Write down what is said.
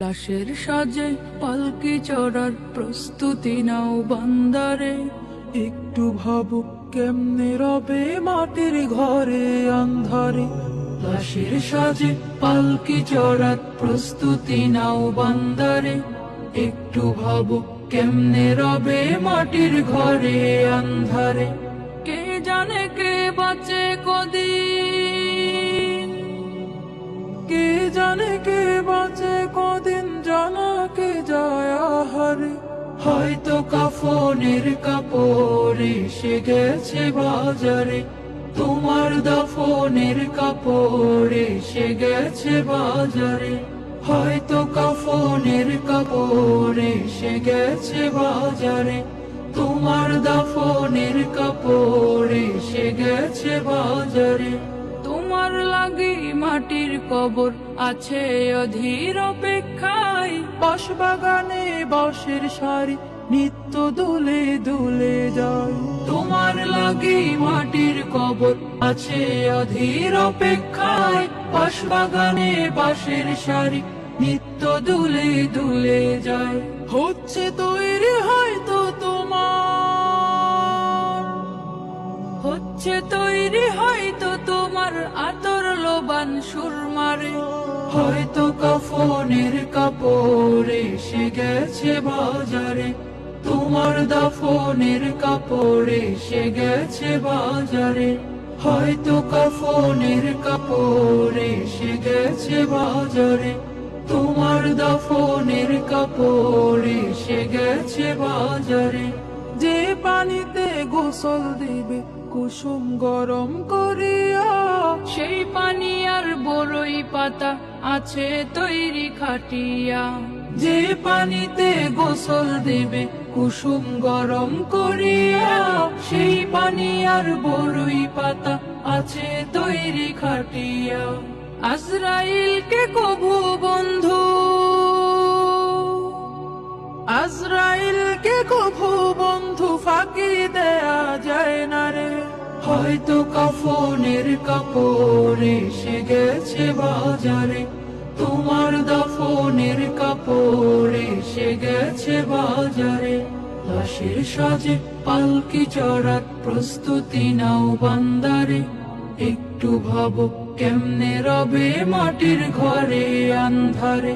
লাশের সাজে পালকি চড়ার প্রস্তুতি নাও বান্দারে। একটু ভাবো কেমনে রবে মাটির ঘরে আন্ধারে। লাশের সাজে পালকি চড়ার প্রস্তুতি নাও বান্দারে। একটু ভাবো কেমনে রবে মাটির ঘরে আন্ধারে। কে জানে কে বাঁচে কদিন, কে জানে কে বাঁচে কদিন, জানা কে যায় আহারে। হয়তো কাফনের কাপড় এসে গেছে বাজারে। তোমার দাফনের কাপড় এসে গেছে বাজারে। হয়তো কাফনের কাপড় এসে গেছে বাজারে। তোমার দাফনের কাপড় এসে গেছে বাজারে। তোমার লাগি মাটির কবর আছে অধীর অপেক্ষায়। বাঁশবাগানে বাঁশের সারি নিত্য দুলে দুলে যায়। তোমার লাগি মাটির কবর আছে অধীর অপেক্ষায়। বাঁশবাগানে বাঁশের সারি নিত্য দুলে দুলে যায়। হচ্ছে তৈরি হয়তো তোমার, হচ্ছে তৈরি হয়তো তোমার আতর লোবান সুরমারে। হয়তো কাফনের কাপড় এসে গেছে বাজারে। তোমার দাফনের কাপড় এসে গেছে বাজারে। হয়তো কাফনের কাপড় এসে গেছে বাজারে। তোমার দাফনের কাপড় এসে গেছে বাজারে। যে পানিতে গোসল দিবে কুসুম গরম করিয়া, সেই পানি আর বড়ই পাতা আছে তৈরি খাটিয়া। যে পানিতে গোসল দেবে কুসুম গরম করিয়া, সেই পানি আর বড়ই পাতা আছে তৈরি খাটিয়া। আজরাইলকে কবু বন্ধু, আজরাইলকে কভু বন্ধু ফাঁকি দেয়া যায় না রে। হয়তো কাফনের কাপড় এসে গেছে বাজারে। তোমার দাফনের কাপড় এসে গেছে বাজারে। লাশের সাজে পালকি চড়ার প্রস্তুতি নাও বান্দারে। একটু ভাবো কেমনে রবে মাটির ঘরে আন্ধারে।